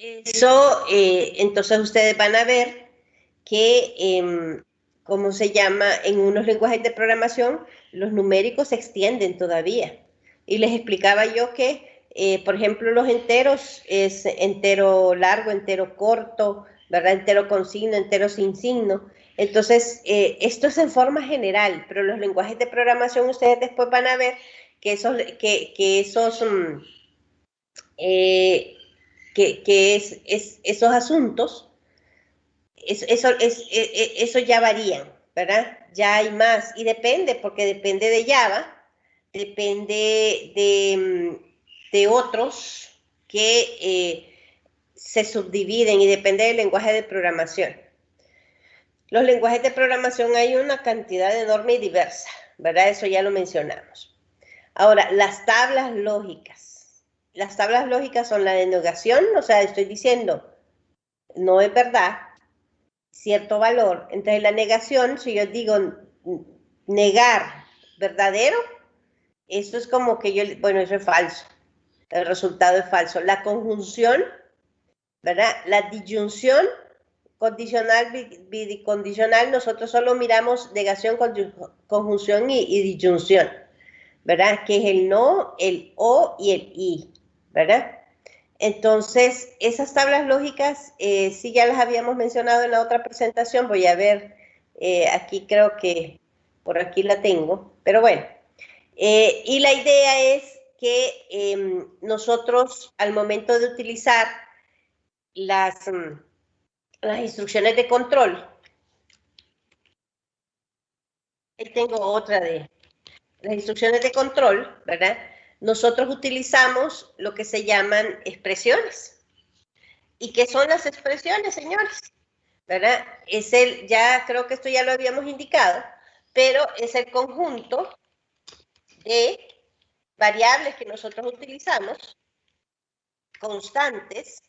Eso, entonces ustedes van a ver que, ¿cómo se llama? En unos lenguajes de programación, los numéricos se extienden todavía. Y les explicaba yo que, por ejemplo, los enteros es entero largo, entero corto, ¿verdad? Entero con signo, entero sin signo. Entonces, esto es en forma general, pero los lenguajes de programación ustedes después van a ver que esos eh, esos asuntos, eso ya varían, ¿verdad? Ya hay más, y depende, porque depende de Java, depende de otros que se subdividen y depende del lenguaje de programación. Los lenguajes de programación hay una cantidad enorme y diversa, ¿verdad? Eso ya lo mencionamos. Ahora, las tablas lógicas. Las tablas lógicas son la denegación, o sea, estoy diciendo, no es verdad, cierto valor. Entonces la negación, si yo digo negar verdadero, eso es como que yo, bueno, eso es falso, el resultado es falso. La conjunción, ¿verdad? La disyunción, condicional, bicondicional, nosotros solo miramos negación, conjunción y disyunción, ¿verdad? Que es el no, el o y el y, ¿verdad? Entonces, esas tablas lógicas, sí ya las habíamos mencionado en la otra presentación, voy a ver, aquí creo que por aquí la tengo, pero bueno, y la idea es que nosotros al momento de utilizar las instrucciones de control, ahí tengo otra de las instrucciones de control, ¿verdad? Nosotros utilizamos lo que se llaman expresiones. ¿Y qué son las expresiones, señores? ¿Verdad? Ya creo que esto ya lo habíamos indicado, pero es el conjunto de variables que nosotros utilizamos, constantes,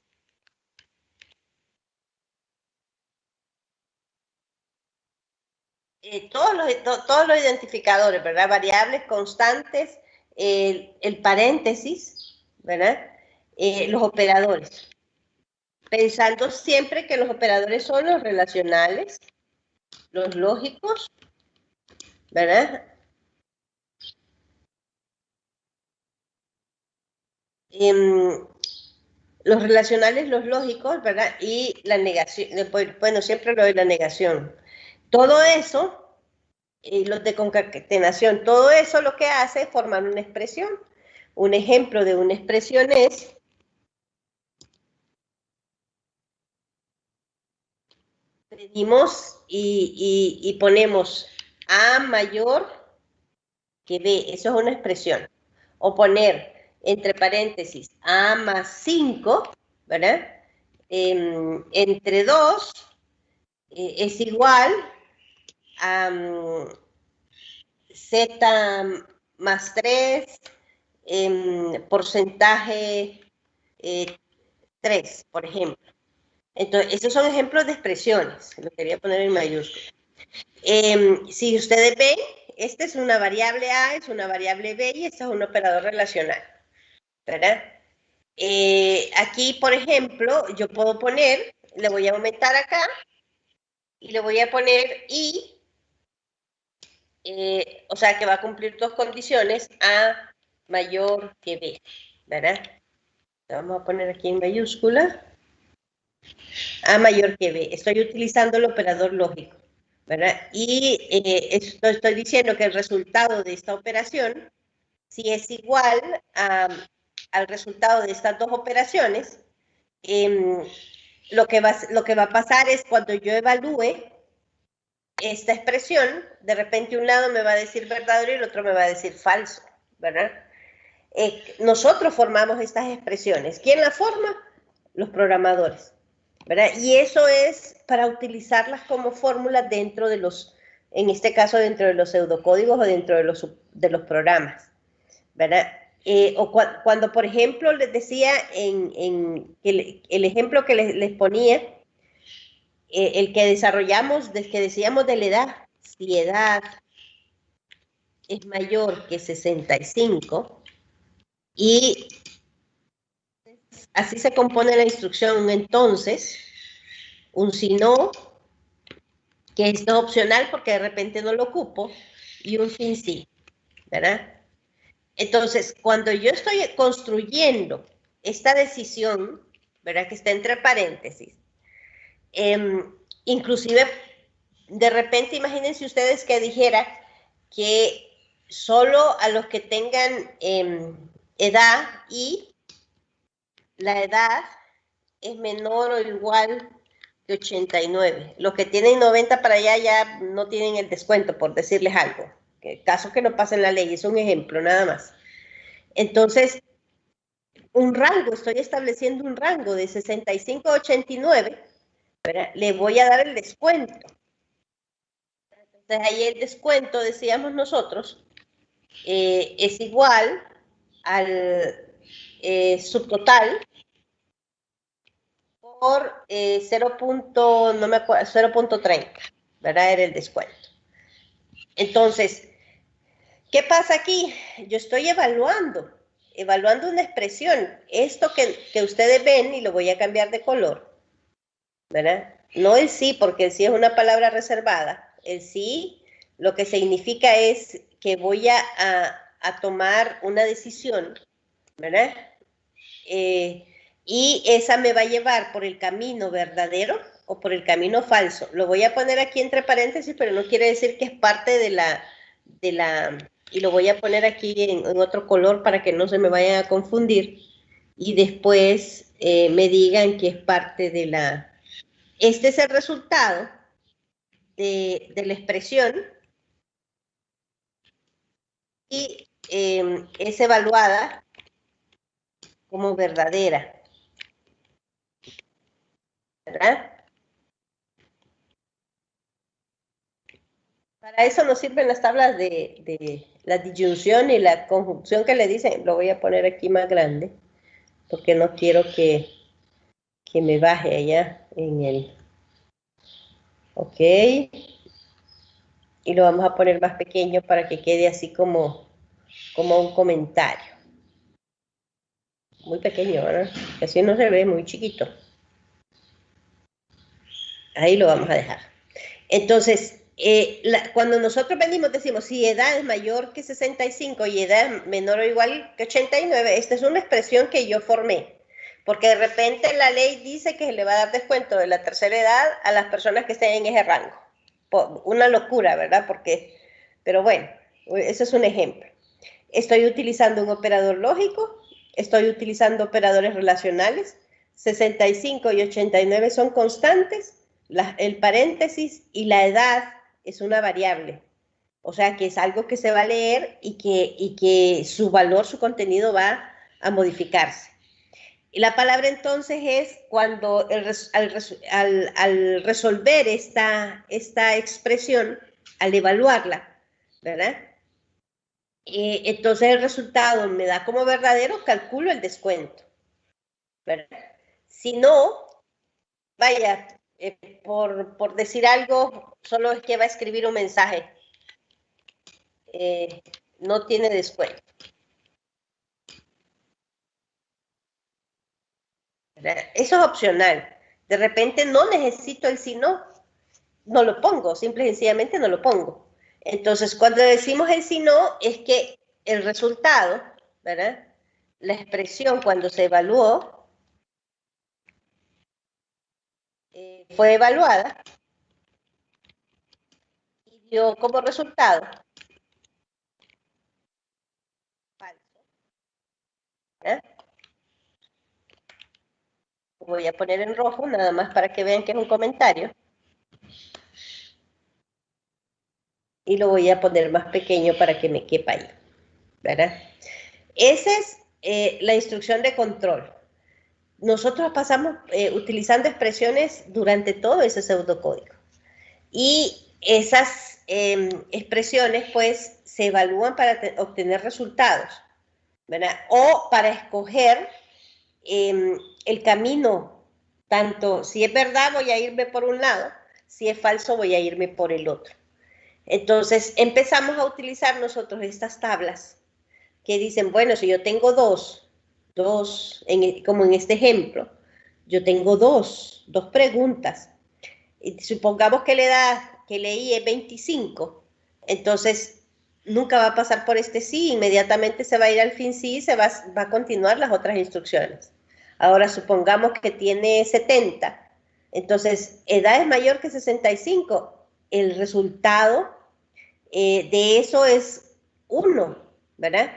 todos los identificadores, ¿verdad? Variables, constantes, el paréntesis, ¿verdad? Los operadores. Pensando siempre que los operadores son los relacionales, los lógicos, ¿verdad? Los relacionales, los lógicos, ¿verdad? Y la negación, bueno, siempre lo de la negación. Todo eso, los de concatenación, todo eso lo que hace es formar una expresión. Un ejemplo de una expresión es, pedimos y ponemos A mayor que B, eso es una expresión. O poner entre paréntesis A más 5, ¿verdad? Entre 2 es igual a Z más 3, porcentaje 3, por ejemplo. Entonces, esos son ejemplos de expresiones, lo quería poner en mayúscula. Si ustedes ven, esta es una variable A, es una variable B y este es un operador relacional, ¿verdad? Aquí, por ejemplo, yo puedo poner, le voy a aumentar acá y le voy a poner I, o sea que va a cumplir dos condiciones, A mayor que B, ¿verdad? Vamos a poner aquí en mayúscula, A mayor que B. Estoy utilizando el operador lógico, ¿verdad? Y estoy diciendo que el resultado de esta operación, si es igual al resultado de estas dos operaciones, lo que va a pasar es cuando yo evalúe esta expresión, de repente un lado me va a decir verdadero y el otro me va a decir falso, ¿verdad? Nosotros formamos estas expresiones. ¿Quién las forma? Los programadores, ¿verdad? Y eso es para utilizarlas como fórmulas dentro de los, en este caso dentro de los pseudocódigos o dentro de los programas, ¿verdad? Cuando, por ejemplo, les decía el ejemplo que les ponía, el que desarrollamos, que decíamos de la edad, si edad es mayor que 65 y Así se compone la instrucción, un entonces, un si no, que esto es opcional porque de repente no lo ocupo, y un fin sí, ¿verdad? Entonces, cuando yo estoy construyendo esta decisión, ¿verdad? Que está entre paréntesis, inclusive, de repente, imagínense ustedes que dijera que solo a los que tengan edad y la edad es menor o igual que 89. Los que tienen 90 para allá ya no tienen el descuento, por decirles algo. Caso que no pasen la ley, es un ejemplo nada más. Entonces, un rango, estoy estableciendo un rango de 65 a 89, ¿verdad? Le voy a dar el descuento. Entonces, ahí el descuento, decíamos nosotros, es igual al subtotal por 0. No me acuerdo, 0.30, ¿verdad? Era el descuento. Entonces, ¿qué pasa aquí? Yo estoy evaluando una expresión. Esto que ustedes ven, y lo voy a cambiar de color, ¿verdad? No el sí, porque el sí es una palabra reservada. El sí lo que significa es que voy a tomar una decisión, ¿verdad? Y esa me va a llevar por el camino verdadero o por el camino falso. Lo voy a poner aquí entre paréntesis, pero no quiere decir que es parte de la y lo voy a poner aquí en otro color para que no se me vayan a confundir y después me digan que es parte de la... Este es el resultado de la expresión y es evaluada como verdadera, ¿verdad? Para eso nos sirven las tablas de la disyunción y la conjunción que le dicen. Lo voy a poner aquí más grande, porque no quiero que me baje allá en el... Ok. Y lo vamos a poner más pequeño para que quede así como un comentario. Muy pequeño, ¿verdad? Así no se ve, muy chiquito. Ahí lo vamos a dejar. Entonces, cuando nosotros venimos, decimos, si edad es mayor que 65 y edad menor o igual que 89, esta es una expresión que yo formé, porque de repente la ley dice que se le va a dar descuento de la tercera edad a las personas que estén en ese rango. Una locura, ¿verdad? Pero bueno, eso es un ejemplo. Estoy utilizando un operador lógico, estoy utilizando operadores relacionales, 65 y 89 son constantes, el paréntesis y la edad es una variable, o sea que es algo que se va a leer y que su valor, su contenido va a modificarse. Y la palabra entonces es cuando al resolver esta expresión, al evaluarla, ¿verdad? Entonces el resultado me da como verdadero, calculo el descuento, ¿verdad? Si no, vaya, por decir algo, solo es que va a escribir un mensaje. No tiene descuento. ¿Verdad? Eso es opcional. De repente no necesito el si no, no lo pongo, simple y sencillamente no lo pongo. Entonces, cuando decimos el si no, es que el resultado, ¿verdad? La expresión cuando se evaluó, fue evaluada y dio como resultado falso. ¿Eh? Voy a poner en rojo nada más para que vean que es un comentario. Y lo voy a poner más pequeño para que me quepa ahí, ¿verdad? Esa es la instrucción de control. Nosotros pasamos utilizando expresiones durante todo ese pseudocódigo. Y esas expresiones, pues, se evalúan para obtener resultados, ¿verdad? O para escoger el camino, tanto si es verdad voy a irme por un lado, si es falso voy a irme por el otro. Entonces empezamos a utilizar nosotros estas tablas que dicen, bueno, si yo tengo dos, como en este ejemplo, yo tengo dos preguntas. Y supongamos que la edad que leí es 25, entonces nunca va a pasar por este sí, inmediatamente se va a ir al fin sí y va a continuar las otras instrucciones. Ahora supongamos que tiene 70, entonces edad es mayor que 65, el resultado de eso es 1, ¿verdad?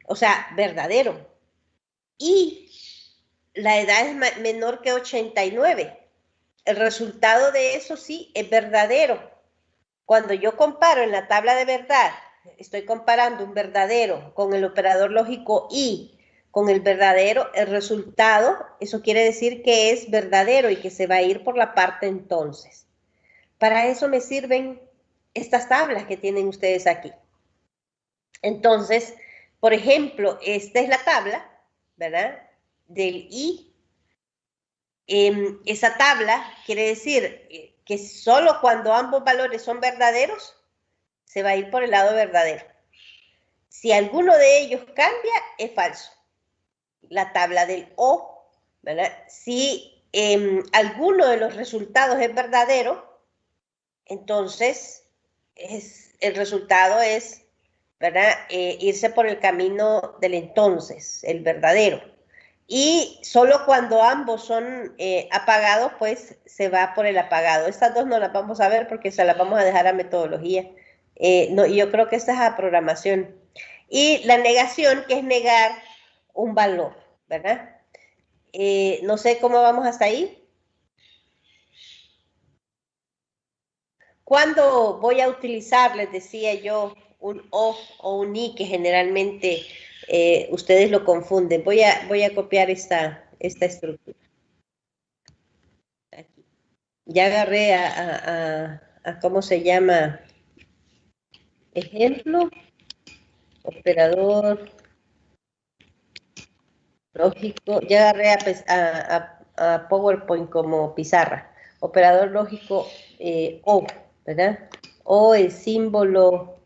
O sea, verdadero. Y la edad es menor que 89. El resultado de eso sí es verdadero. Cuando yo comparo en la tabla de verdad, estoy comparando un verdadero con el operador lógico y con el verdadero, el resultado, eso quiere decir que es verdadero y que se va a ir por la parte entonces. Para eso me sirven estas tablas que tienen ustedes aquí. Entonces, por ejemplo, esta es la tabla, ¿verdad? Del I. Esa tabla quiere decir que solo cuando ambos valores son verdaderos, se va a ir por el lado verdadero. Si alguno de ellos cambia, es falso. La tabla del O, ¿verdad? Si alguno de los resultados es verdadero, entonces el resultado es, ¿verdad? Irse por el camino del entonces, el verdadero. Y solo cuando ambos son apagados, pues se va por el apagado. Estas dos no las vamos a ver porque se las vamos a dejar a metodología. No, yo creo que esta es a programación. Y la negación, que es negar un valor, ¿verdad? No sé cómo vamos hasta ahí. ¿Cuándo voy a utilizar, les decía yo, un o un i, que generalmente ustedes lo confunden? Voy a copiar esta estructura. Aquí. Ya agarré a ¿cómo se llama? Ejemplo, operador lógico. Ya agarré a PowerPoint como pizarra. Operador lógico O, ¿verdad? O el símbolo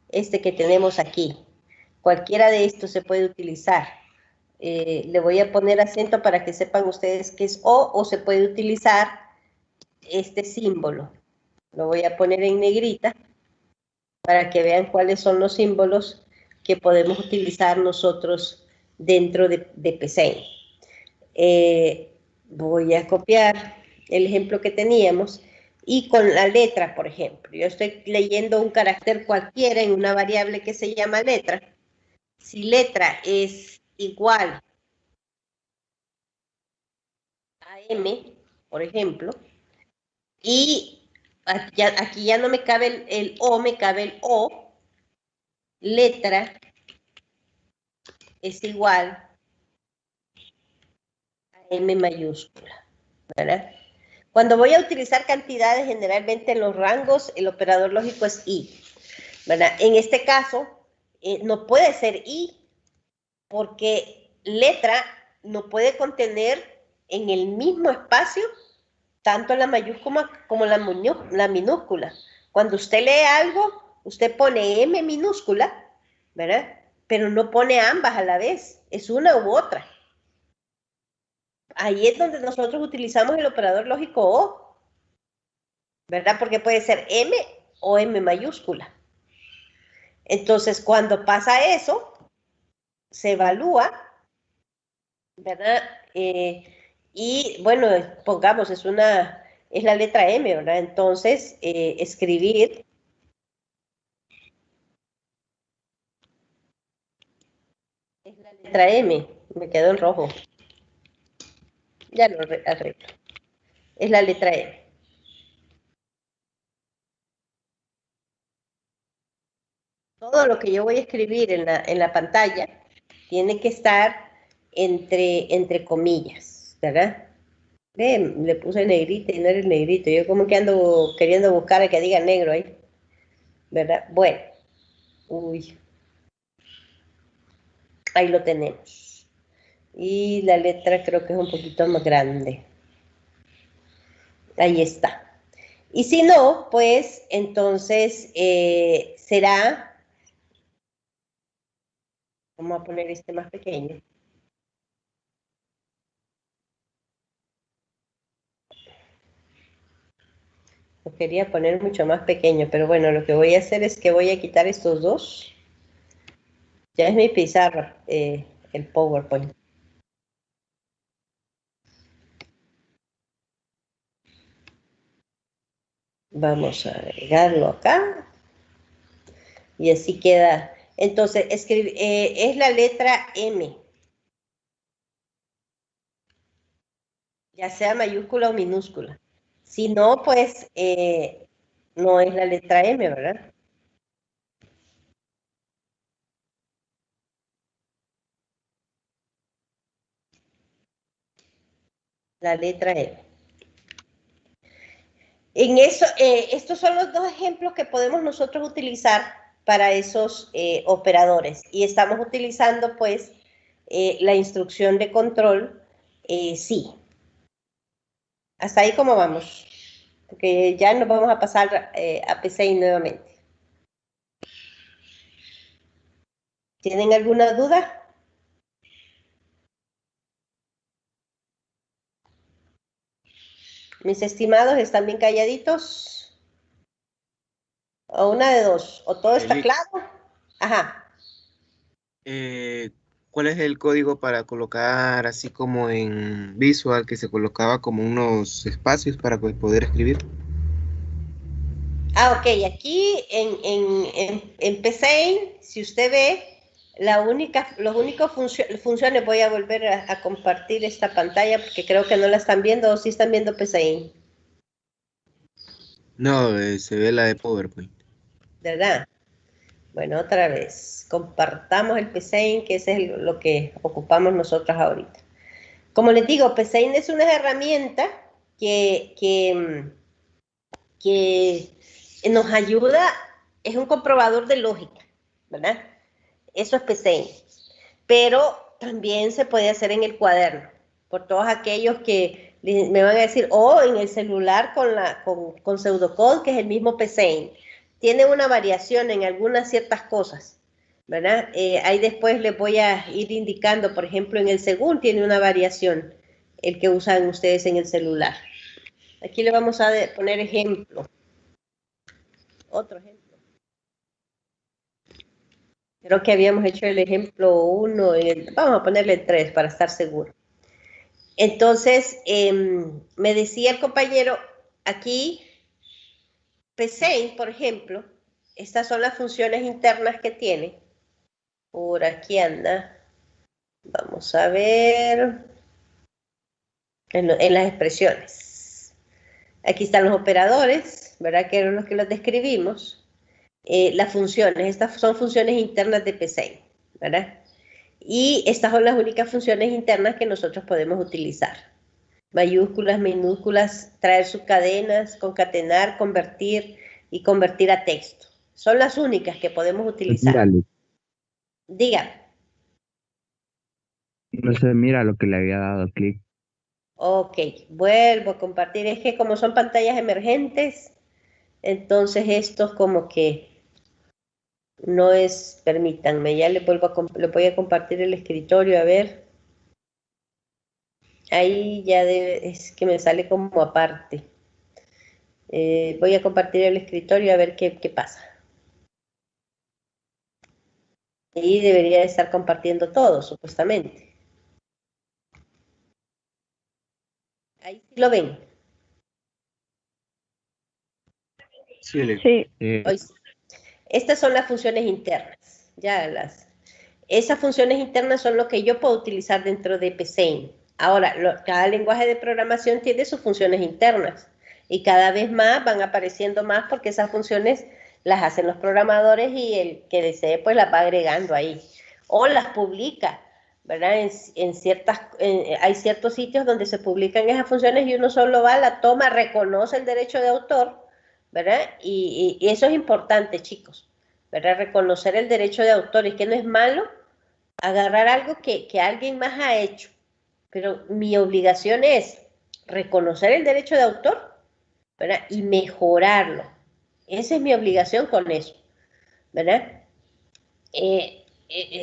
este que tenemos aquí. Cualquiera de estos se puede utilizar. Le voy a poner acento para que sepan ustedes que es o se puede utilizar este símbolo. Lo voy a poner en negrita para que vean cuáles son los símbolos que podemos utilizar nosotros dentro de PCI. Voy a copiar el ejemplo que teníamos y con la letra, por ejemplo. Yo estoy leyendo un carácter cualquiera en una variable que se llama letra. Si letra es igual a M, por ejemplo, y aquí ya no me cabe el O, me cabe el O, letra es igual a M mayúscula, ¿verdad? Cuando voy a utilizar cantidades, generalmente en los rangos, el operador lógico es I, ¿verdad? En este caso, no puede ser I, porque letra no puede contener en el mismo espacio tanto la mayúscula como la minúscula. Cuando usted lee algo, usted pone M minúscula, ¿verdad? Pero no pone ambas a la vez, es una u otra. Ahí es donde nosotros utilizamos el operador lógico O, ¿verdad? Porque puede ser M o M mayúscula. Entonces, cuando pasa eso, se evalúa, ¿verdad? Y bueno, pongamos, es la letra M, ¿verdad? Entonces, escribir es la letra M, me quedó en rojo, ya lo arreglo, es la letra M. Todo lo que yo voy a escribir en la pantalla tiene que estar entre comillas, ¿verdad? Ven, le puse negrito y no era el negrito. Yo como que ando queriendo buscar el que diga negro ahí, ¿verdad? Bueno, uy, ahí lo tenemos. Y la letra creo que es un poquito más grande. Ahí está. Y si no, pues entonces será, vamos a poner este más pequeño, Lo quería poner mucho más pequeño, pero bueno, lo que voy a hacer es que voy a quitar estos dos. Ya es mi pizarra, el PowerPoint. Vamos a agregarlo acá. Y así queda. Entonces, es la letra M, ya sea mayúscula o minúscula. Si no, pues no es la letra M, ¿verdad? La letra M. En eso, estos son los dos ejemplos que podemos nosotros utilizar para esos operadores. Y estamos utilizando, pues, la instrucción de control, sí. Hasta ahí cómo vamos. Porque ya nos vamos a pasar a PCI nuevamente. ¿Tienen alguna duda? Mis estimados, ¿están bien calladitos? O una de dos, o todo está Eli, claro. Ajá. eh, ¿cuál es el código para colocar así como en Visual que se colocaba como unos espacios para poder escribir? Ah, ok, aquí en PCI, si usted ve, los únicos funciones, voy a volver a compartir esta pantalla porque creo que no la están viendo o sí están viendo PCI, No, se ve la de PowerPoint. ¿verdad? Bueno, otra vez, compartamos el PCI, que ese es lo que ocupamos nosotros ahorita. Como les digo, PCI es una herramienta que nos ayuda, es un comprobador de lógica, ¿verdad? Eso es PCI. Pero también se puede hacer en el cuaderno, por todos aquellos que me van a decir, en el celular con pseudocode, que es el mismo PCI. Tiene una variación en algunas ciertas cosas, ¿verdad? Ahí después les voy a ir indicando, por ejemplo, en el según tiene una variación, el que usan ustedes en el celular. Aquí le vamos a poner ejemplo, otro ejemplo. Creo que habíamos hecho el ejemplo 1, vamos a ponerle 3 para estar seguro. Entonces, me decía el compañero, aquí, PSEI, por ejemplo, estas son las funciones internas que tiene. Por aquí anda. Vamos a ver en las expresiones. Aquí están los operadores, ¿verdad? Que eran los que los describimos. Las funciones, estas son funciones internas de PSEI, ¿verdad? Y estas son las únicas funciones internas que nosotros podemos utilizar. Mayúsculas, minúsculas, traer sus cadenas, concatenar, convertir y convertir a texto. Son las únicas que podemos Pues utilizar. míralo, Diga, no se mira lo que le había dado clic. ok, vuelvo a compartir. Es que como son pantallas emergentes, entonces esto como que no es, permítanme, ya le voy a compartir el escritorio, a ver. Ahí ya es que me sale como aparte. Voy a compartir el escritorio a ver qué pasa. Y debería estar compartiendo todo, supuestamente. Ahí sí lo ven. Sí, Eli. Sí, Hoy sí. Estas son las funciones internas. Esas funciones internas son lo que yo puedo utilizar dentro de PCIN. Ahora, cada lenguaje de programación tiene sus funciones internas y cada vez más van apareciendo más porque esas funciones las hacen los programadores y el que desee pues las va agregando ahí o las publica, ¿verdad? Hay ciertos sitios donde se publican esas funciones y uno solo va, la toma, reconoce el derecho de autor, ¿verdad? Y eso es importante, chicos, ¿verdad? Reconocer el derecho de autor y que no es malo agarrar algo que alguien más ha hecho, pero mi obligación es reconocer el derecho de autor, ¿verdad? Y mejorarlo. Esa es mi obligación con eso, ¿verdad?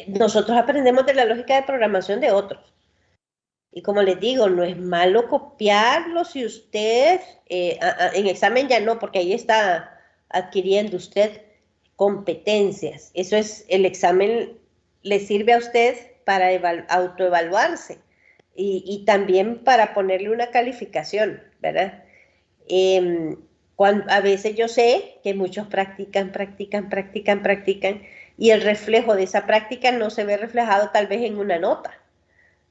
Nosotros aprendemos de la lógica de programación de otros, Y como les digo, no es malo copiarlo si usted, en examen ya no, porque ahí está adquiriendo usted competencias. Eso es, el examen le sirve a usted para autoevaluarse y también para ponerle una calificación, ¿verdad? Eh, a veces yo sé que muchos practican, y el reflejo de esa práctica no se ve reflejado tal vez en una nota,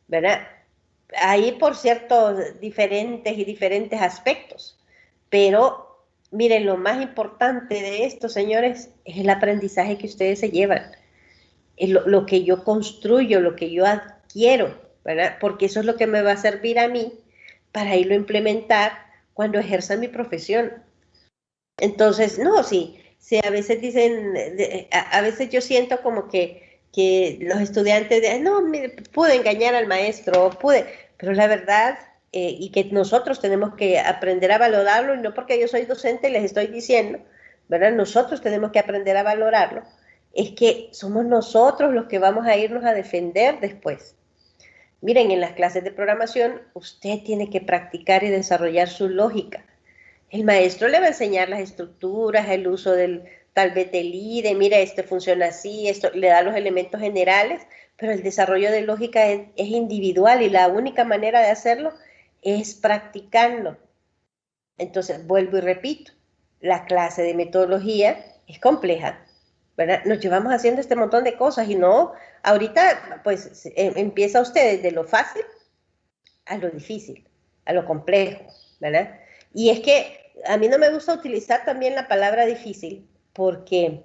¿verdad? Hay, por cierto, diferentes aspectos, pero miren, lo más importante de esto, señores, es el aprendizaje que ustedes se llevan, es lo que yo construyo, lo que yo adquiero, ¿verdad? Porque eso es lo que me va a servir a mí para irlo a implementar cuando ejerza mi profesión. Entonces, no, sí, a veces dicen, a veces yo siento como que los estudiantes, no, mire, pude engañar al maestro, pero la verdad, y que nosotros tenemos que aprender a valorarlo, y no porque yo soy docente les estoy diciendo, ¿verdad? Nosotros tenemos que aprender a valorarlo, es que somos nosotros los que vamos a irnos a defender después. Miren, en las clases de programación, usted tiene que practicar y desarrollar su lógica. El maestro le va a enseñar las estructuras, el uso del, tal vez del IDE, mira, esto funciona así, esto le da los elementos generales, pero el desarrollo de lógica es individual y la única manera de hacerlo es practicando. Entonces, vuelvo y repito, la clase de metodología es compleja, ¿verdad? Nos llevamos haciendo este montón de cosas y no, ahorita pues empieza usted de lo fácil a lo difícil, a lo complejo, ¿verdad? Y es que a mí no me gusta utilizar también la palabra difícil porque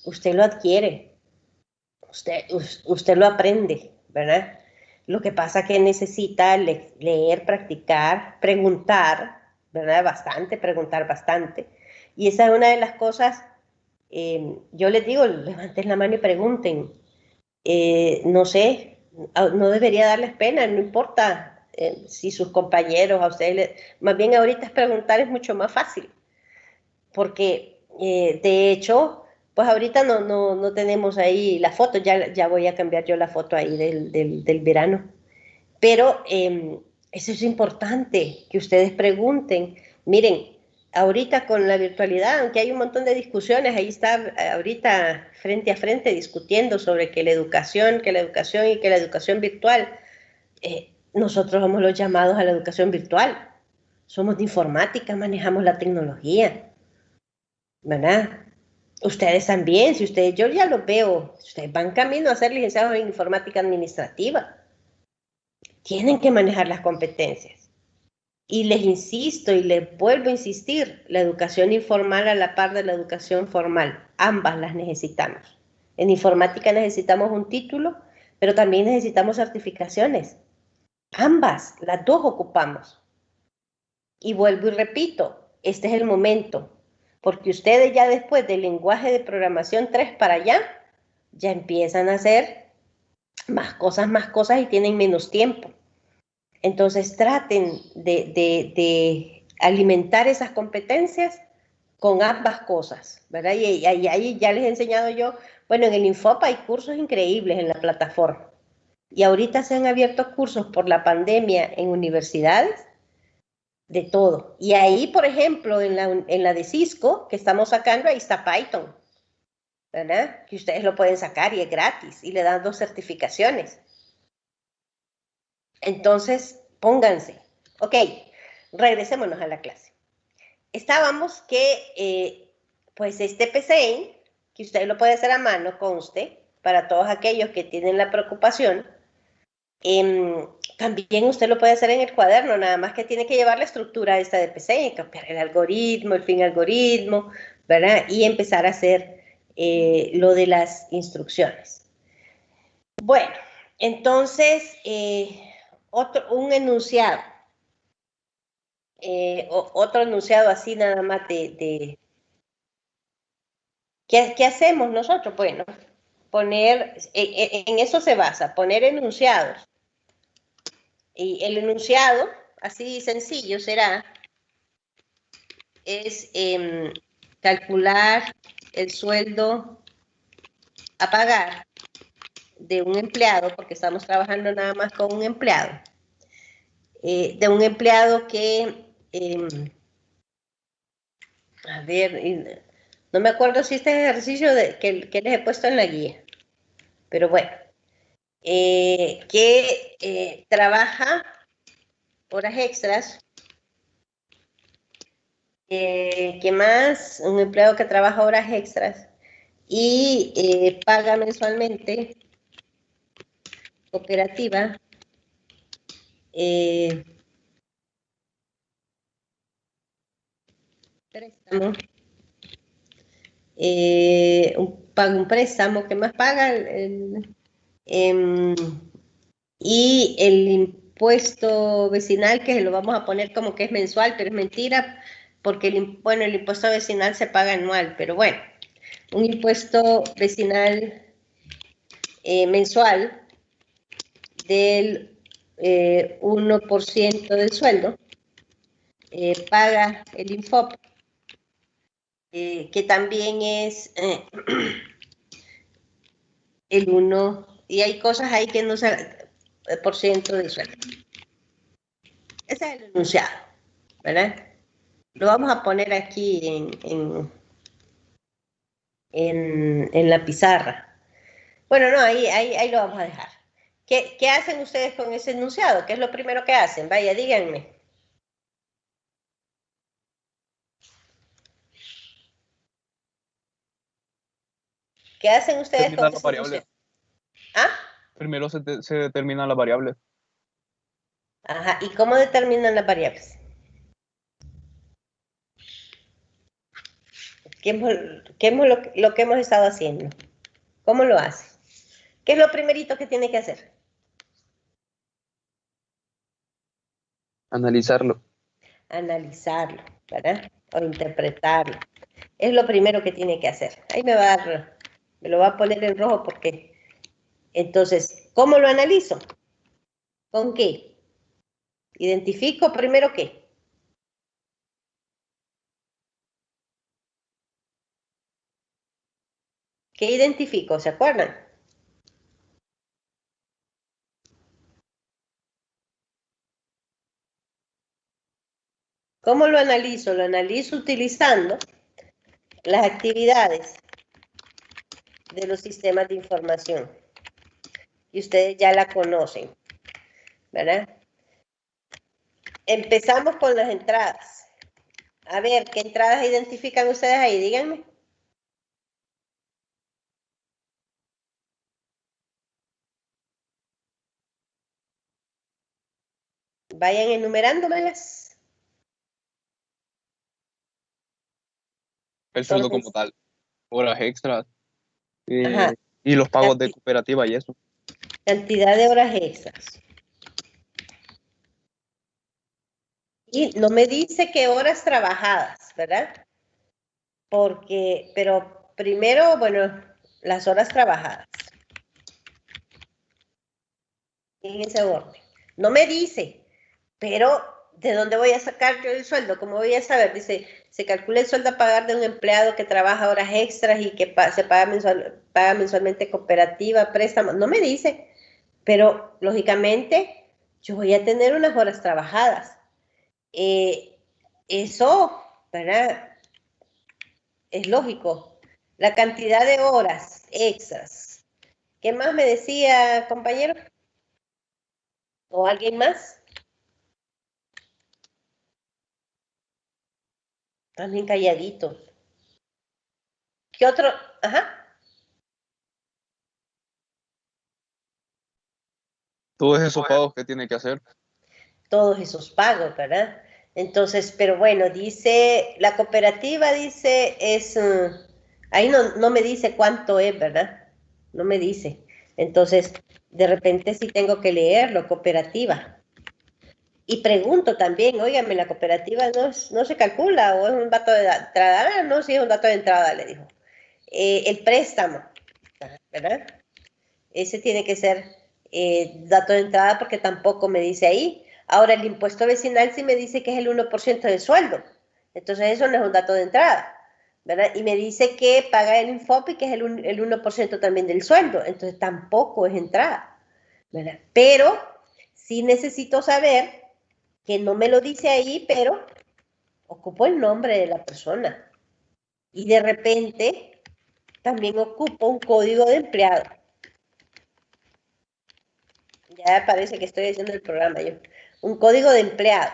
usted lo adquiere, usted lo aprende, ¿verdad? Lo que pasa es que necesita leer, practicar, preguntar, ¿verdad? Bastante, preguntar bastante. Y esa es una de las cosas, yo les digo, levanten la mano y pregunten. No sé, no debería darles pena, no importa si sus compañeros a ustedes, más bien ahorita es preguntar es mucho más fácil, porque de hecho, pues ahorita no tenemos ahí la foto, ya voy a cambiar yo la foto ahí del verano, pero eso es importante, que ustedes pregunten. Miren, ahorita con la virtualidad, aunque hay un montón de discusiones, ahí está ahorita frente a frente discutiendo sobre que la educación y que la educación virtual. Nosotros somos los llamados a la educación virtual. Somos de informática, manejamos la tecnología, ¿verdad? Ustedes también, si ustedes, yo ya los veo, ustedes van camino a ser licenciados en informática administrativa. Tienen que manejar las competencias. Y les insisto y les vuelvo a insistir, la educación informal a la par de la educación formal, ambas las necesitamos. En informática necesitamos un título, pero también necesitamos certificaciones. Ambas, las dos ocupamos. Y vuelvo y repito, este es el momento, porque ustedes ya después del lenguaje de programación 3 para allá, ya empiezan a hacer más cosas y tienen menos tiempo. Entonces traten de alimentar esas competencias con ambas cosas, ¿verdad? Y ahí ya les he enseñado yo, bueno, en el Infopa hay cursos increíbles en la plataforma. Y ahorita se han abierto cursos por la pandemia en universidades, de todo. Y ahí, por ejemplo, en la de Cisco, que estamos sacando, ahí está Python, ¿verdad? Que ustedes lo pueden sacar y es gratis y le dan 2 certificaciones. Entonces, pónganse. Ok, regresémonos a la clase. Estábamos que, pues este PCI, que usted lo puede hacer a mano, conste, para todos aquellos que tienen la preocupación, también usted lo puede hacer en el cuaderno, nada más que tiene que llevar la estructura esta de PCI, copiar el algoritmo, el fin algoritmo, ¿verdad? Y empezar a hacer lo de las instrucciones. Bueno, entonces, un enunciado. Otro enunciado así nada más ¿qué hacemos nosotros? Bueno, poner, en eso se basa, poner enunciados. Y el enunciado, así sencillo, es calcular el sueldo a pagar de un empleado, porque estamos trabajando nada más con un empleado. de un empleado que, a ver, no me acuerdo si este ejercicio que les he puesto en la guía, pero bueno, que trabaja horas extras. ¿Qué más? Un empleado que trabaja horas extras y paga mensualmente cooperativa préstamo, paga un préstamo, ¿qué más paga? Y el impuesto vecinal, que lo vamos a poner como que es mensual, pero es mentira, porque el impuesto vecinal se paga anual, pero bueno, un impuesto vecinal mensual del 1% del sueldo, paga el INFOP, que también es el 1, y hay cosas ahí que no se por ciento del sueldo. Ese es el enunciado, ¿verdad? Lo vamos a poner aquí en la pizarra. Bueno, no, ahí lo vamos a dejar. ¿Qué hacen ustedes con ese enunciado? ¿Qué es lo primero que hacen? Vaya, díganme. ¿Qué hacen ustedes con ese enunciado? ¿Ah? Primero se determinan las variables. Ajá, ¿y cómo determinan las variables? ¿Qué es lo que hemos estado haciendo? ¿Cómo lo hace? ¿Qué es lo primerito que tiene que hacer? Analizarlo. Analizarlo, ¿verdad? O interpretarlo. Es lo primero que tiene que hacer. Ahí me lo va a poner en rojo porque... Entonces, ¿cómo lo analizo? ¿Con qué? Identifico primero qué. ¿Qué identifico? ¿Se acuerdan? ¿Cómo lo analizo? Lo analizo utilizando las actividades de los sistemas de información. Y ustedes ya la conocen, ¿verdad? Empezamos con las entradas. A ver, ¿qué entradas identifican ustedes ahí? Díganme. Vayan enumerándomelas. El sueldo como tal, horas extras Ajá. y los pagos de cooperativa y eso. Cantidad de horas extras. Y no me dice qué horas trabajadas, ¿verdad? Pero primero, bueno, las horas trabajadas. En ese orden. No me dice, pero ¿de dónde voy a sacar yo el sueldo? ¿Cómo voy a saber? Dice, se calcula el sueldo a pagar de un empleado que trabaja horas extras y que se paga mensualmente cooperativa, préstamo. No me dice, pero lógicamente yo voy a tener unas horas trabajadas. Eso, ¿verdad? Es lógico. La cantidad de horas extras. ¿Qué más me decía, compañero? ¿O alguien más? También calladitos. ¿Qué otro? Ajá. Todos esos pagos que tiene que hacer. Todos esos pagos, ¿verdad? Entonces, pero bueno, dice, la cooperativa dice, ahí no me dice cuánto es, ¿verdad? No me dice. Entonces, de repente sí tengo que leerlo, cooperativa. Y pregunto también, óigame, la cooperativa no se calcula o es un dato de entrada. Ah, no, sí es un dato de entrada, le dijo. El préstamo, ¿verdad? Ese tiene que ser dato de entrada porque tampoco me dice ahí. Ahora, el impuesto vecinal sí me dice que es el 1% del sueldo. Entonces, eso no es un dato de entrada, ¿verdad? Y me dice que paga el Infopi, que es el 1% también del sueldo. Entonces, tampoco es entrada, ¿verdad? Pero sí necesito saber que no me lo dice ahí, pero ocupo el nombre de la persona. Y de repente también ocupo un código de empleado. Ya parece que estoy haciendo el programa yo. Un código de empleado,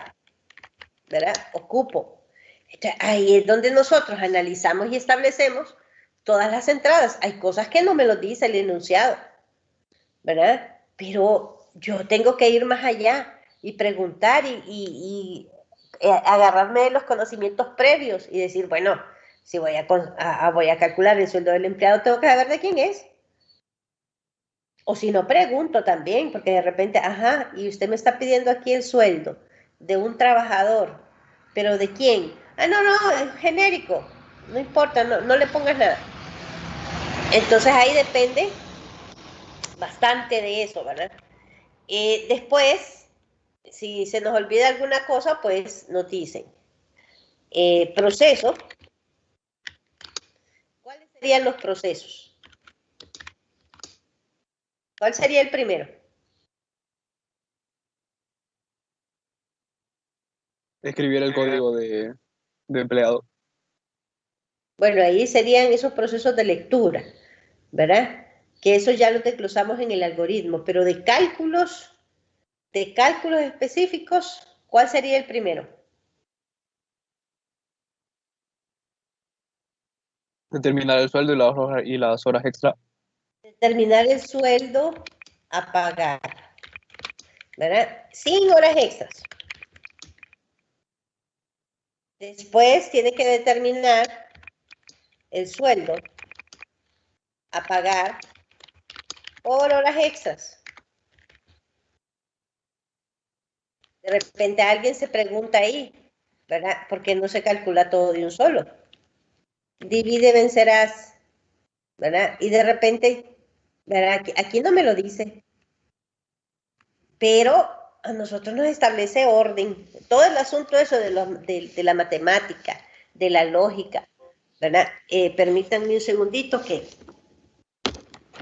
¿verdad? Ocupo. Entonces, ahí es donde nosotros analizamos y establecemos todas las entradas. Hay cosas que no me lo dice el enunciado, ¿verdad? Pero yo tengo que ir más allá y preguntar y agarrarme de los conocimientos previos y decir, bueno, si voy a calcular el sueldo del empleado, tengo que saber de quién es. O si no, pregunto también, porque de repente, ajá, y usted me está pidiendo aquí el sueldo de un trabajador, pero ¿de quién? Ah, no, no, es genérico, no importa, no le pongas nada. Entonces ahí depende bastante de eso, ¿verdad? Después, si se nos olvida alguna cosa, pues nos dicen. Proceso. ¿Cuáles serían los procesos? ¿Cuál sería el primero? Escribir el código de empleado. Bueno, ahí serían esos procesos de lectura, ¿verdad? Que eso ya lo desglosamos en el algoritmo, pero de cálculos específicos, ¿cuál sería el primero? Determinar el sueldo y las horas extra. Determinar el sueldo a pagar, ¿verdad? Sin horas extras. Después tiene que determinar el sueldo a pagar por horas extras. De repente alguien se pregunta ahí, ¿verdad? ¿Por qué no se calcula todo de un solo? Divide, vencerás, ¿verdad? Y de repente, ¿verdad? Aquí no me lo dice, pero a nosotros nos establece orden. Todo el asunto eso de la matemática, de la lógica, ¿verdad? Permítanme un segundito que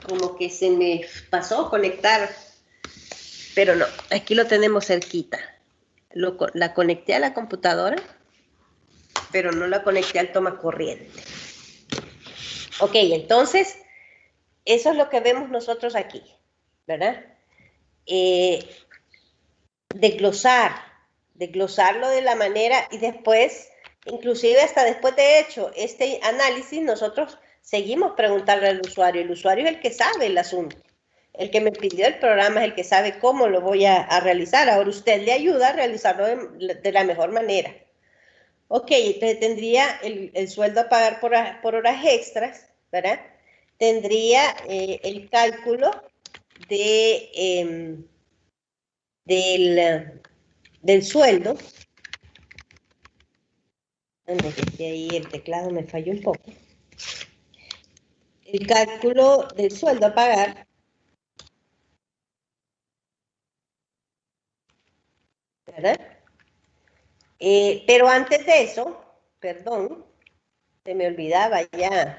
como que se me pasó conectar, pero no, aquí lo tenemos cerquita. La conecté a la computadora, pero no la conecté al toma corriente. Ok, entonces, eso es lo que vemos nosotros aquí, ¿verdad? Desglosarlo de la manera y después, inclusive hasta después de hecho este análisis, nosotros seguimos preguntarle al usuario. El usuario es el que sabe el asunto. El que me pidió el programa es el que sabe cómo lo voy a realizar. Ahora usted le ayuda a realizarlo de la mejor manera. Ok, entonces tendría el sueldo a pagar por horas extras, ¿verdad? Tendría el cálculo de, del sueldo. Que ahí el teclado me falló un poco. El cálculo del sueldo a pagar, ¿verdad? Pero antes de eso, perdón, se me olvidaba ya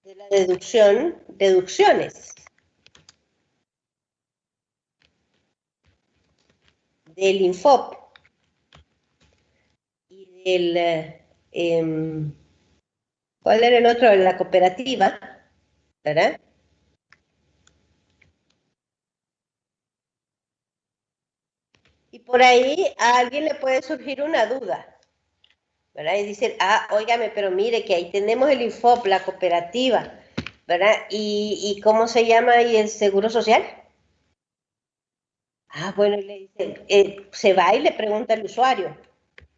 de la deducciones del INFOP y del, ¿cuál era el otro? La cooperativa, ¿verdad? Y por ahí a alguien le puede surgir una duda, ¿verdad? Y dicen, óigame, pero mire que ahí tenemos el INFOP, la cooperativa, ¿verdad? ¿Y cómo se llama ahí el seguro social? Bueno, y le dice, se va y le pregunta al usuario,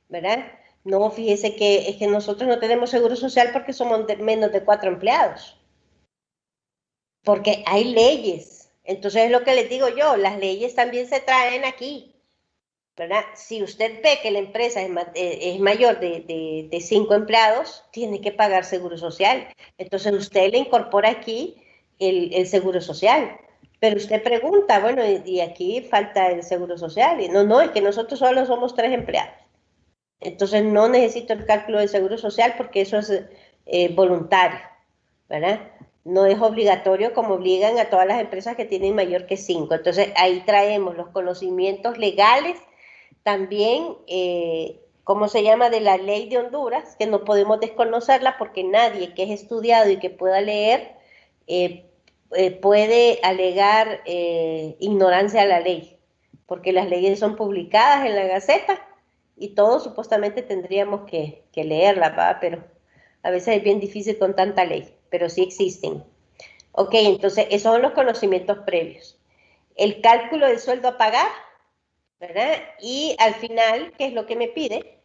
¿verdad? No, fíjese que es que nosotros no tenemos seguro social porque somos menos de 4 empleados. Porque hay leyes. Entonces es lo que les digo yo, las leyes también se traen aquí, ¿verdad? Si usted ve que la empresa es mayor de 5 empleados, tiene que pagar seguro social. Entonces usted le incorpora aquí el seguro social. Pero usted pregunta, bueno, y aquí falta el seguro social. Y no, es que nosotros solo somos 3 empleados. Entonces no necesito el cálculo del seguro social porque eso es voluntario, ¿verdad? No es obligatorio como obligan a todas las empresas que tienen mayor que 5. Entonces, ahí traemos los conocimientos legales, también, ¿cómo se llama?, de la ley de Honduras, que no podemos desconocerla porque nadie que es estudiado y que pueda leer puede alegar ignorancia a la ley, porque las leyes son publicadas en la Gaceta y todos supuestamente tendríamos que leerla, ¿va? Pero a veces es bien difícil con tanta ley, pero sí existen. Ok, entonces esos son los conocimientos previos. El cálculo del sueldo a pagar, ¿verdad? Y al final, ¿qué es lo que me pide?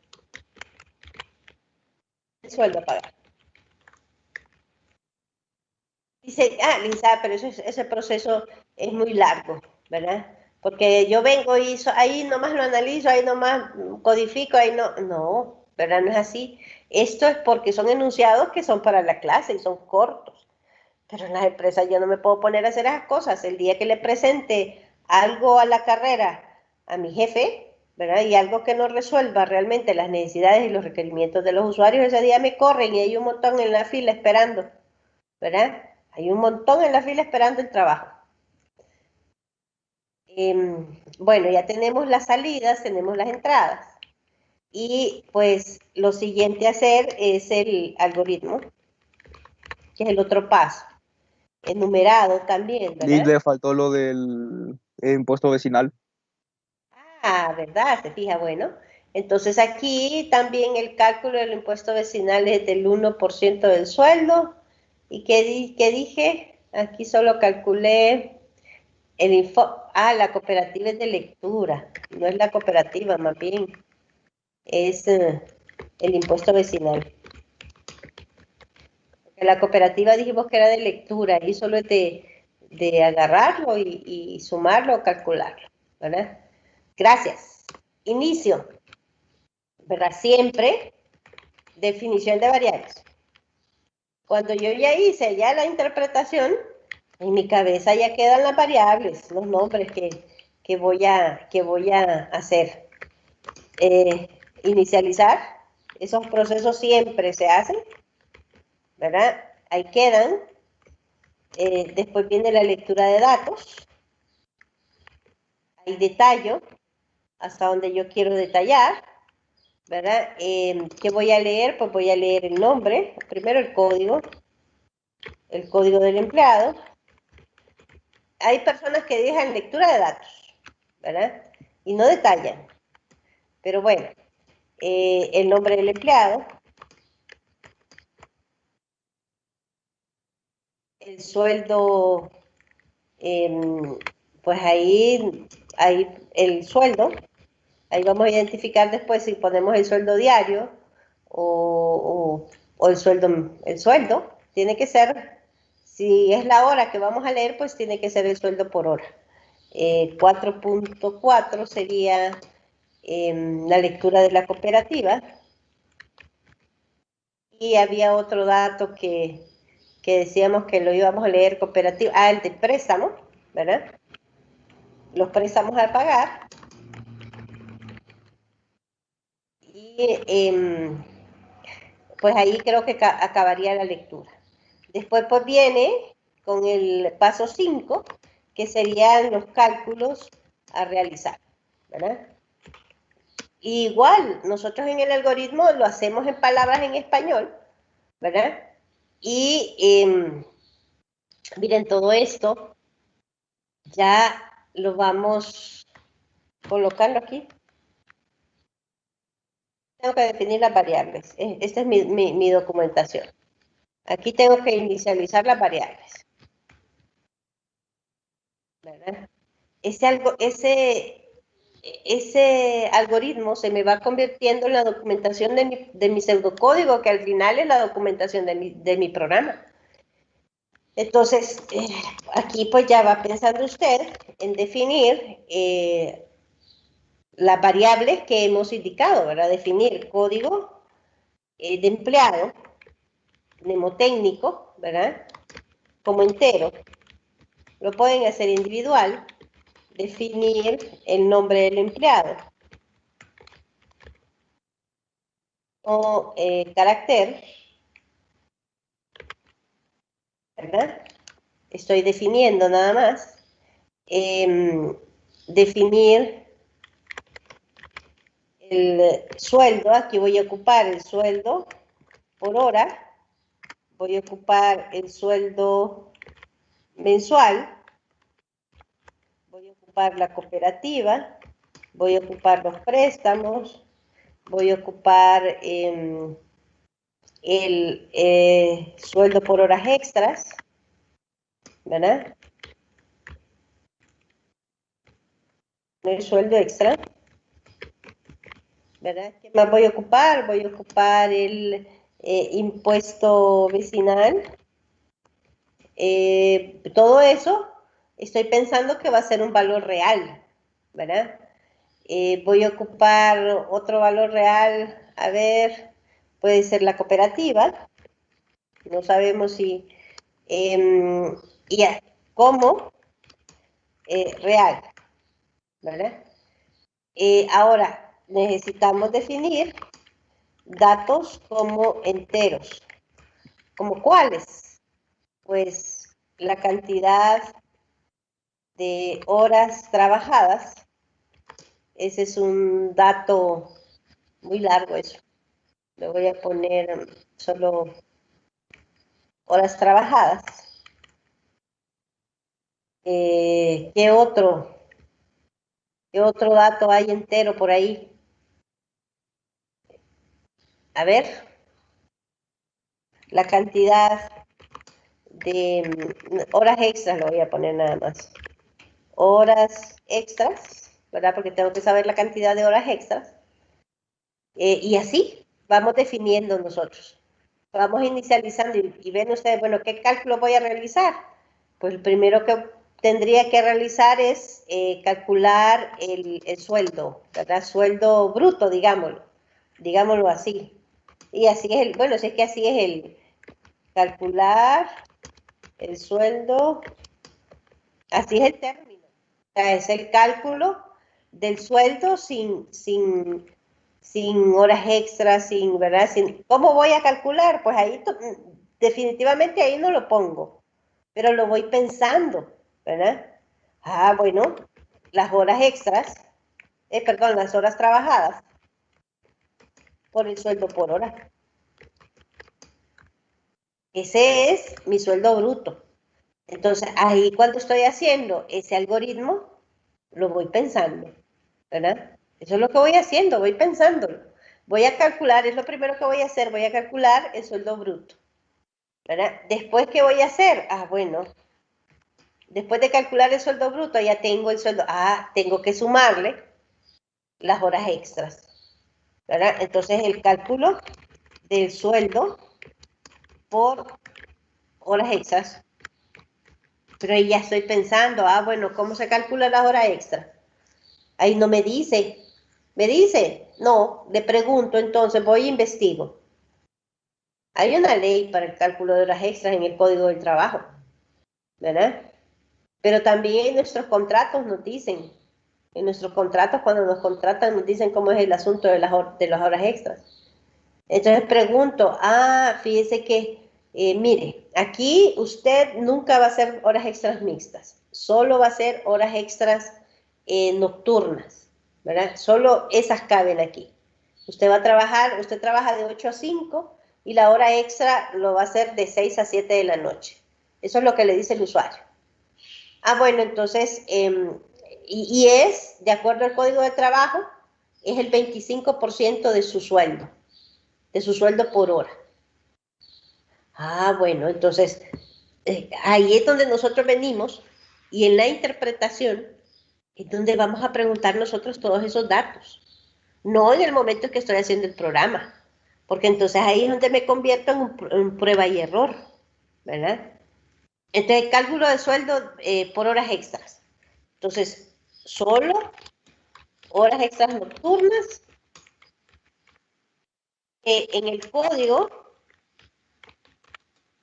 El sueldo a pagar. Dice, Lisa, pero ese proceso es muy largo, ¿verdad? Porque yo vengo y ahí nomás lo analizo, ahí nomás codifico, ahí no, ¿verdad? No es así. Esto es porque son enunciados que son para la clase y son cortos. Pero en las empresas yo no me puedo poner a hacer esas cosas. El día que le presente algo a la carrera a mi jefe, ¿verdad? Y algo que no resuelva realmente las necesidades y los requerimientos de los usuarios, ese día me corren y hay un montón en la fila esperando, ¿verdad? Hay un montón en la fila esperando el trabajo. Bueno, ya tenemos las salidas, tenemos las entradas. Y pues lo siguiente a hacer es el algoritmo, que es el otro paso. Enumerado también, Y ¿verdad? le faltó lo del impuesto vecinal. ¿Verdad? Se fija, bueno. Entonces aquí también el cálculo del impuesto vecinal es del 1% del sueldo. ¿Y qué dije? Aquí solo calculé la cooperativa es de lectura. No es la cooperativa, más bien. Es el impuesto vecinal. Porque la cooperativa dijimos que era de lectura y solo es de agarrarlo y sumarlo o calcularlo, ¿verdad? Gracias. Inicio, ¿verdad? Siempre definición de variables. Cuando yo ya hice ya la interpretación, en mi cabeza ya quedan las variables, los nombres que voy a hacer. Inicializar, esos procesos siempre se hacen, ¿verdad? Ahí quedan. Después viene la lectura de datos. Ahí detallo hasta donde yo quiero detallar, ¿verdad? ¿Qué voy a leer? Pues voy a leer el nombre, primero el código del empleado. Hay personas que dejan lectura de datos, ¿verdad? Y no detallan. Pero bueno, el nombre del empleado, el sueldo, pues ahí el sueldo. Ahí vamos a identificar después si ponemos el sueldo diario o el sueldo. Tiene que ser, si es la hora que vamos a leer, pues tiene que ser el sueldo por hora. 4.4 sería la lectura de la cooperativa. Y había otro dato que decíamos que lo íbamos a leer cooperativa. El de préstamo, ¿verdad? Los préstamos a pagar. Y pues ahí creo que acabaría la lectura. Después pues viene con el paso 5, que serían los cálculos a realizar, ¿verdad? Igual, nosotros en el algoritmo lo hacemos en palabras en español, ¿verdad? Y miren, todo esto ya lo vamos colocando aquí. Tengo que definir las variables. Esta es mi documentación. Aquí tengo que inicializar las variables, ¿verdad? Ese algoritmo se me va convirtiendo en la documentación de mi pseudocódigo, que al final es la documentación de mi programa. Entonces, aquí pues ya va pensando usted en definir las variables que hemos indicado, ¿verdad? Definir código de empleado, mnemotécnico, ¿verdad? Como entero. Lo pueden hacer individual, definir el nombre del empleado o carácter ¿verdad? Estoy definiendo nada más. Definir el sueldo, aquí voy a ocupar el sueldo por hora, voy a ocupar el sueldo mensual, voy a ocupar la cooperativa, voy a ocupar los préstamos, voy a ocupar el sueldo por horas extras, ¿verdad? El sueldo extra, ¿verdad? ¿Qué más voy a ocupar? Voy a ocupar el impuesto vecinal. Todo eso estoy pensando que va a ser un valor real, ¿verdad? Voy a ocupar otro valor real, a ver, puede ser la cooperativa, no sabemos si, y cómo real, ¿verdad? Ahora, necesitamos definir datos como enteros. ¿Como cuáles? Pues la cantidad de horas trabajadas. Ese es un dato muy largo eso. Le voy a poner solo horas trabajadas. ¿Qué otro? ¿Qué otro dato hay entero por ahí? A ver, la cantidad de horas extras, lo voy a poner nada más. Horas extras, ¿verdad? Porque tengo que saber la cantidad de horas extras. Y así vamos definiendo nosotros. Vamos inicializando y ven ustedes, bueno, ¿qué cálculo voy a realizar? Pues el primero que tendría que realizar es calcular el sueldo, ¿verdad? Sueldo bruto, digámoslo así. Y así es el, bueno, si es que así es el calcular el sueldo, así es el término. O sea, es el cálculo del sueldo sin horas extras, ¿verdad? ¿Cómo voy a calcular? Pues ahí definitivamente ahí no lo pongo, pero lo voy pensando, ¿verdad? Ah, bueno, las horas extras, perdón, las horas trabajadas por el sueldo por hora. Ese es mi sueldo bruto. Entonces, ahí cuando estoy haciendo ese algoritmo, lo voy pensando, ¿verdad? Eso es lo que voy haciendo, voy pensándolo. Voy a calcular, es lo primero que voy a hacer, voy a calcular el sueldo bruto, ¿verdad? Después, ¿qué voy a hacer? Ah, bueno, después de calcular el sueldo bruto, ya tengo el sueldo. Ah, tengo que sumarle las horas extras, ¿verdad? Entonces, el cálculo del sueldo por horas extras. Pero ahí ya estoy pensando, ah, bueno, ¿cómo se calcula las horas extras? Ahí no me dice. ¿Me dice? No, le pregunto, entonces voy e investigo. Hay una ley para el cálculo de horas extras en el Código del Trabajo, ¿verdad? Pero también en nuestros contratos nos dicen, en nuestros contratos cuando nos contratan nos dicen cómo es el asunto de las horas extras. Entonces pregunto, fíjese que, mire, aquí usted nunca va a hacer horas extras mixtas, solo va a hacer horas extras nocturnas, ¿verdad? Solo esas caben aquí. Usted va a trabajar, usted trabaja de 8 a 5 y la hora extra lo va a hacer de 6 a 7 de la noche. Eso es lo que le dice el usuario. Bueno, entonces, y es, de acuerdo al Código de Trabajo, es el 25% de su sueldo por hora. Bueno, entonces, ahí es donde nosotros venimos y en la interpretación es donde vamos a preguntar nosotros todos esos datos. No en el momento en que estoy haciendo el programa, porque entonces ahí es donde me convierto en prueba y error, ¿verdad? Entonces, cálculo de sueldo por horas extras. Entonces, solo horas extras nocturnas. En el código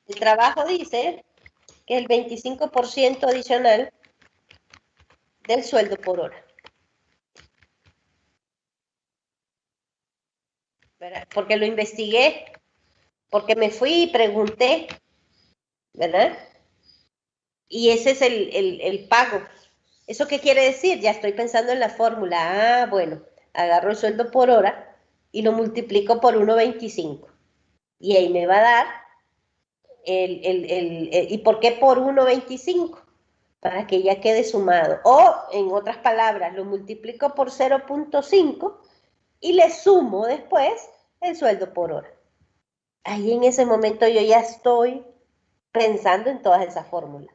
de trabajo dice que el 25% adicional del sueldo por hora. ¿Verdad? Porque lo investigué, porque me fui y pregunté ¿verdad? Y ese es el pago. ¿Eso qué quiere decir? Ya estoy pensando en la fórmula. Ah, bueno, agarro el sueldo por hora y lo multiplico por 1.25. Y ahí me va a dar ¿y por qué por 1.25? Para que ya quede sumado. O, en otras palabras, lo multiplico por 0.5 y le sumo después el sueldo por hora. Ahí en ese momento yo ya estoy pensando en todas esas fórmulas.